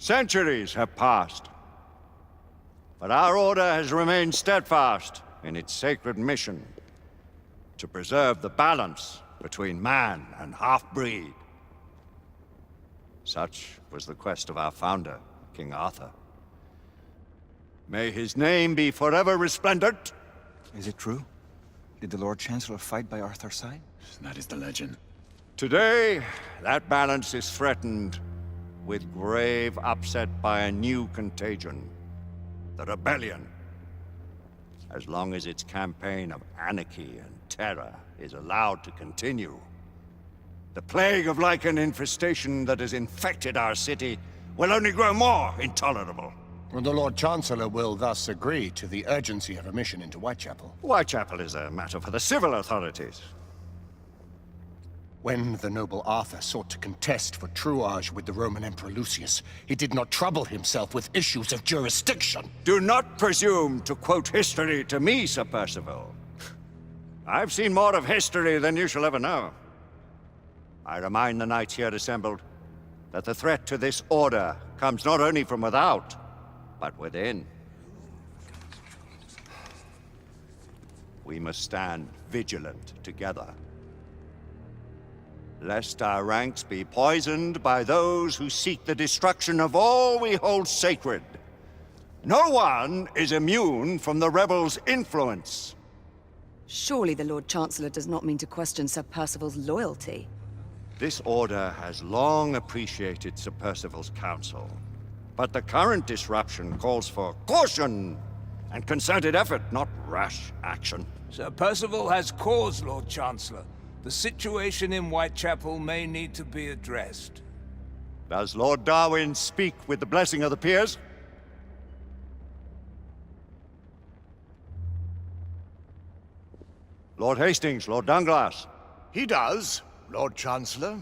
Centuries have passed, but our order has remained steadfast in its sacred mission to preserve the balance between man and half-breed. Such was the quest of our founder, King Arthur. May his name be forever resplendent. Is it true? Did the Lord Chancellor fight by Arthur's side? That is the legend. Today, that balance is threatened with grave upset by a new contagion, the rebellion. As long as its campaign of anarchy and terror is allowed to continue, the plague of lichen infestation that has infected our city will only grow more intolerable. The Lord Chancellor will thus agree to the urgency of a mission into Whitechapel. Whitechapel is a matter for the civil authorities. When the noble Arthur sought to contest for truage with the Roman Emperor Lucius, he did not trouble himself with issues of jurisdiction. Do not presume to quote history to me, Sir Percival. I've seen more of history than you shall ever know. I remind the knights here assembled that the threat to this order comes not only from without, but within. We must stand vigilant together, lest our ranks be poisoned by those who seek the destruction of all we hold sacred. No one is immune from the rebels' influence. Surely the Lord Chancellor does not mean to question Sir Percival's loyalty. This order has long appreciated Sir Percival's counsel, but the current disruption calls for caution and concerted effort, not rash action. Sir Percival has cause, Lord Chancellor. The situation in Whitechapel may need to be addressed. Does Lord Darwin speak with the blessing of the peers? Lord Hastings, Lord Dunglass. He does, Lord Chancellor.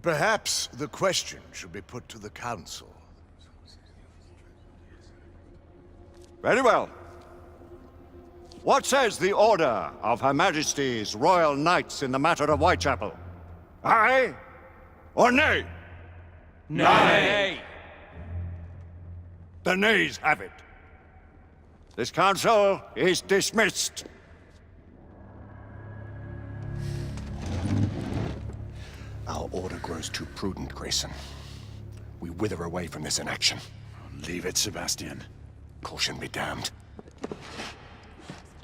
Perhaps the question should be put to the Council. Very well. What says the Order of Her Majesty's Royal Knights in the matter of Whitechapel? Aye or nay? Nay! The nays have it. This council is dismissed. Our order grows too prudent, Grayson. We wither away from this inaction. Leave it, Sebastian. Caution be damned.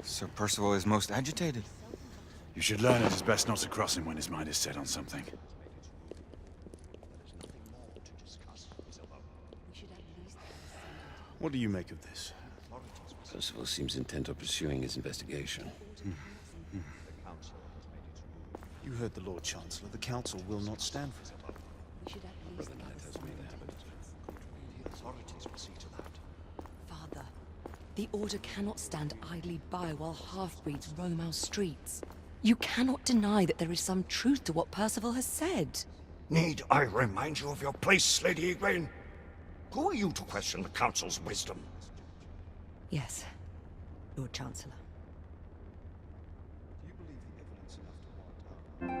Sir Percival is most agitated. You should learn it is best not to cross him when his mind is set on something. What do you make of this? Percival seems intent on pursuing his investigation. You heard the Lord Chancellor. The Council will not stand for it. Brother Knight has made a habit. The authorities will see to that. Father, the Order cannot stand idly by while half-breeds roam our streets. You cannot deny that there is some truth to what Percival has said. Need I remind you of your place, Lady Egwene? Who are you to question the Council's wisdom? Yes, Lord Chancellor. Do you believe the evidence enough to warrant our...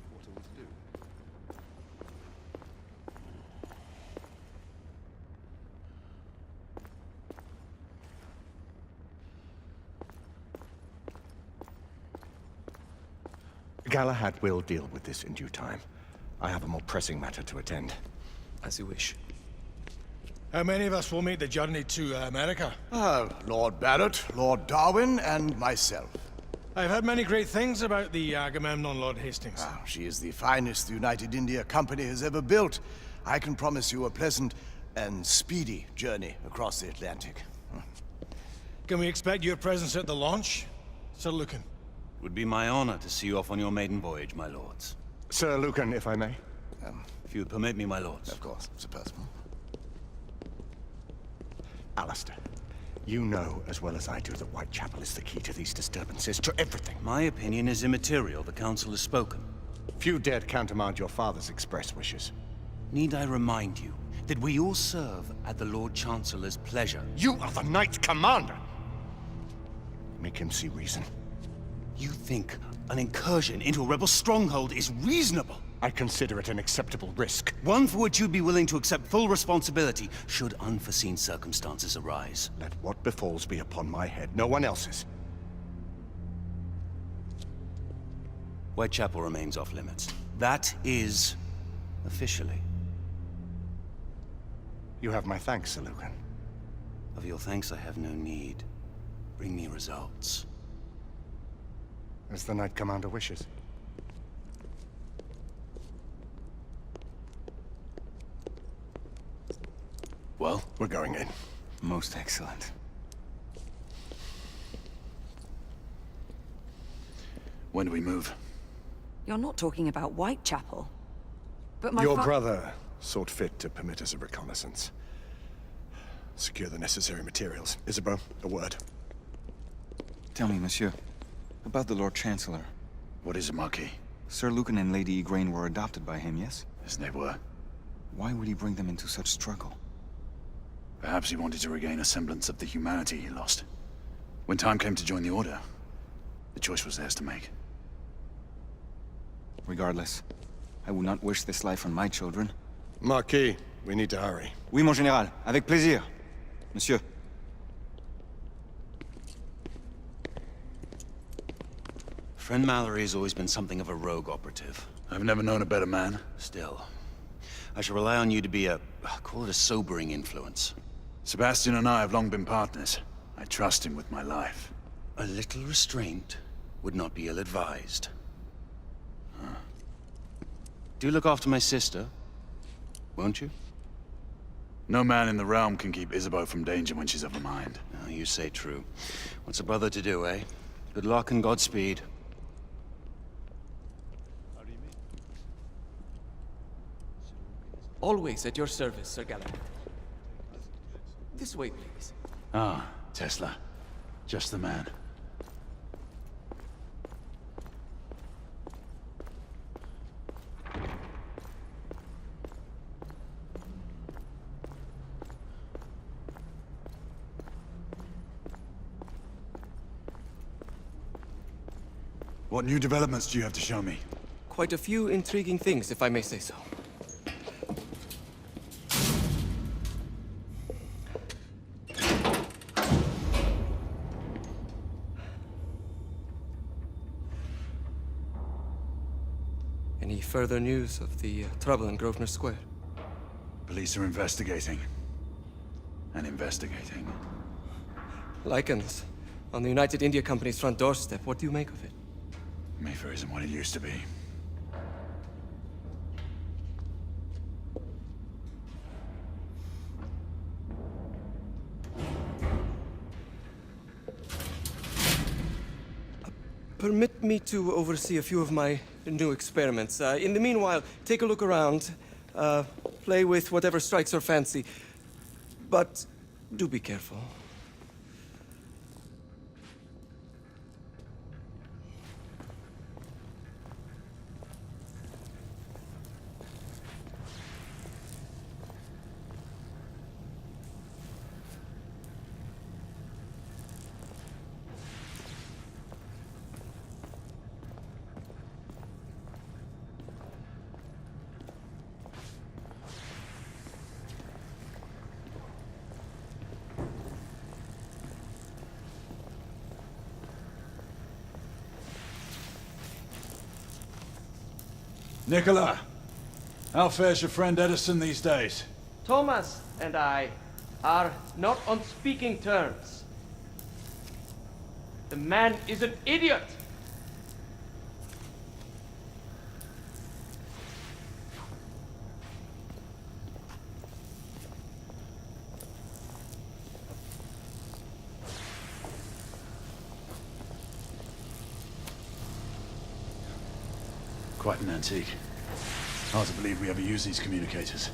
What are we to do? Galahad will deal with this in due time. I have a more pressing matter to attend. As you wish. How many of us will make the journey to America? Lord Barrett, Lord Darwin, and myself. I've heard many great things about the Agamemnon, Lord Hastings. She is the finest the United India Company has ever built. I can promise you a pleasant and speedy journey across the Atlantic. Can we expect your presence at the launch? Sir Lucan. It would be my honor to see you off on your maiden voyage, my lords. Sir Lucan, if I may. If you would permit me, my lords. Of course, Sir Percival. Alistair, you know as well as I do that Whitechapel is the key to these disturbances, to everything. My opinion is immaterial. The Council has spoken. Few dared countermand your father's express wishes. Need I remind you that we all serve at the Lord Chancellor's pleasure? You are the Knight Commander! Make him see reason. You think an incursion into a rebel stronghold is reasonable? I consider it an acceptable risk. One for which you'd be willing to accept full responsibility should unforeseen circumstances arise. Let what befalls be upon my head, no one else's. Whitechapel remains off limits. That is... officially. You have my thanks, Sir Lucan. Of your thanks I have no need. Bring me results. As the Knight Commander wishes. Well, we're going in. Most excellent. When do we move? You're not talking about Whitechapel. But my Your brother sought fit to permit us a reconnaissance. Secure the necessary materials. Isabeau, a word. Tell me, monsieur, about the Lord Chancellor. What is it, Marquis? Sir Lucan and Lady Igraine were adopted by him, yes? Yes, they were. Why would he bring them into such struggle? Perhaps he wanted to regain a semblance of the humanity he lost. When time came to join the Order, the choice was theirs to make. Regardless, I would not wish this life on my children. Marquis, we need to hurry. Oui, mon général. Avec plaisir. Monsieur. Friend Mallory has always been something of a rogue operative. I've never known a better man. Still, I shall rely on you to be call it a sobering influence. Sebastian and I have long been partners. I trust him with my life. A little restraint would not be ill-advised. Do look after my sister, won't you? No man in the realm can keep Isabeau from danger when she's of a mind. Oh, you say true. What's a brother to do, eh? Good luck and Godspeed. Always at your service, Sir Galahad. This way, please. Ah, Tesla. Just the man. What new developments do you have to show me? Quite a few intriguing things, if I may say so. Any further news of the trouble in Grosvenor Square? Police are investigating. And investigating. Lycans, on the United India Company's front doorstep. What do you make of it? Mayfair isn't what it used to be. Permit me to oversee a few of my new experiments. In the meanwhile, take a look around. Play with whatever strikes your fancy. But do be careful. Nicola! How fares your friend Edison these days? Thomas and I are not on speaking terms. The man is an idiot! Quite an antique. Hard to believe we ever use these communicators.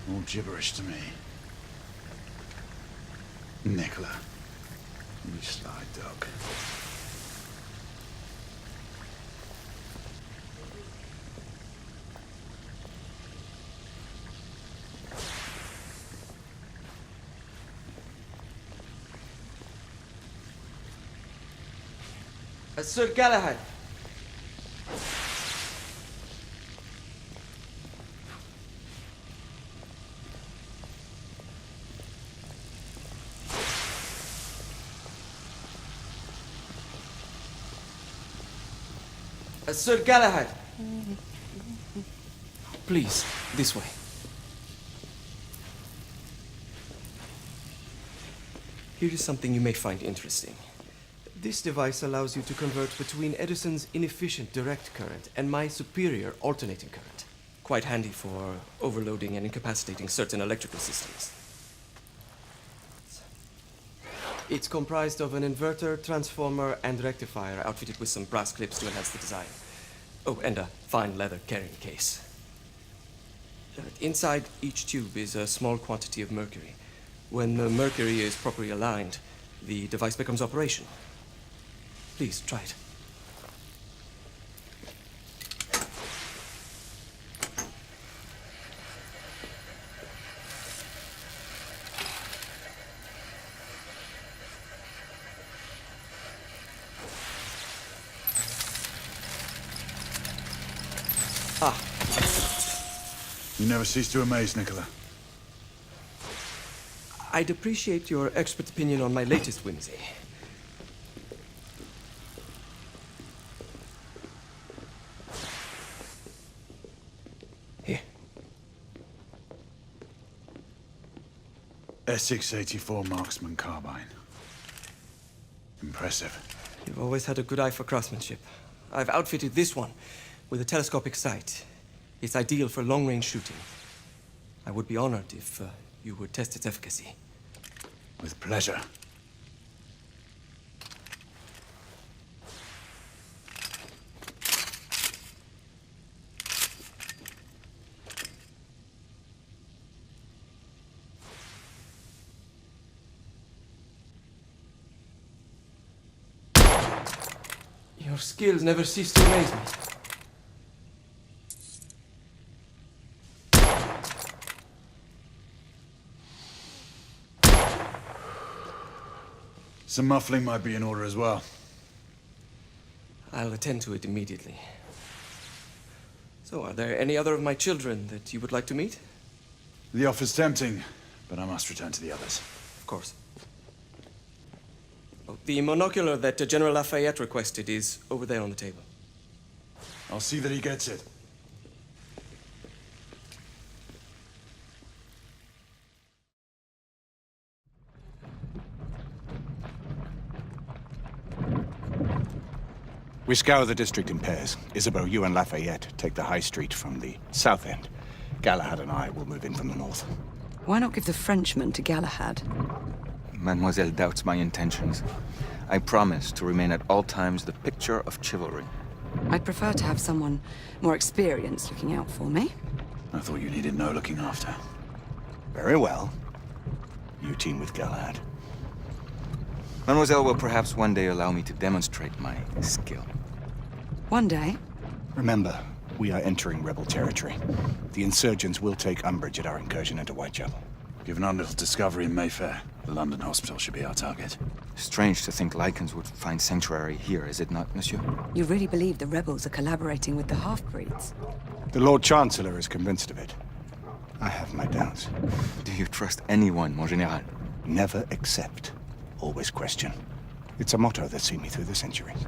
All gibberish to me. Nicola. You sly dog. Sir Galahad. Sir Galahad. Please, this way. Here is something you may find interesting. This device allows you to convert between Edison's inefficient direct current and my superior alternating current. Quite handy for overloading and incapacitating certain electrical systems. It's comprised of an inverter, transformer, and rectifier outfitted with some brass clips to enhance the design. Oh, and a fine leather carrying case. Inside each tube is a small quantity of mercury. When the mercury is properly aligned, the device becomes operational. Please, try it. You never cease to amaze, Nicola. I'd appreciate your expert opinion on my latest whimsy. Here. Essex 84 Marksman Carbine. Impressive. You've always had a good eye for craftsmanship. I've outfitted this one with a telescopic sight. It's ideal for long-range shooting. I would be honored if you would test its efficacy. With pleasure. Your skills never cease to amaze me. Some muffling might be in order as well. I'll attend to it immediately. So, are there any other of my children that you would like to meet? The offer's tempting, but I must return to the others. Of course. Oh, the monocular that General Lafayette requested is over there on the table. I'll see that he gets it. We scour the district in pairs. Isabeau, you and Lafayette take the high street from the south end. Galahad and I will move in from the north. Why not give the Frenchman to Galahad? Mademoiselle doubts my intentions. I promise to remain at all times the picture of chivalry. I'd prefer to have someone more experienced looking out for me. I thought you needed no looking after. Very well. You team with Galahad. Mademoiselle will perhaps one day allow me to demonstrate my skill. One day? Remember, we are entering rebel territory. The insurgents will take umbrage at our incursion into Whitechapel. Given our little discovery in Mayfair, the London hospital should be our target. Strange to think Lycans would find sanctuary here, is it not, monsieur? You really believe the rebels are collaborating with the half-breeds? The Lord Chancellor is convinced of it. I have my doubts. Do you trust anyone, mon général? Never accept. Always question. It's a motto that's seen me through the centuries.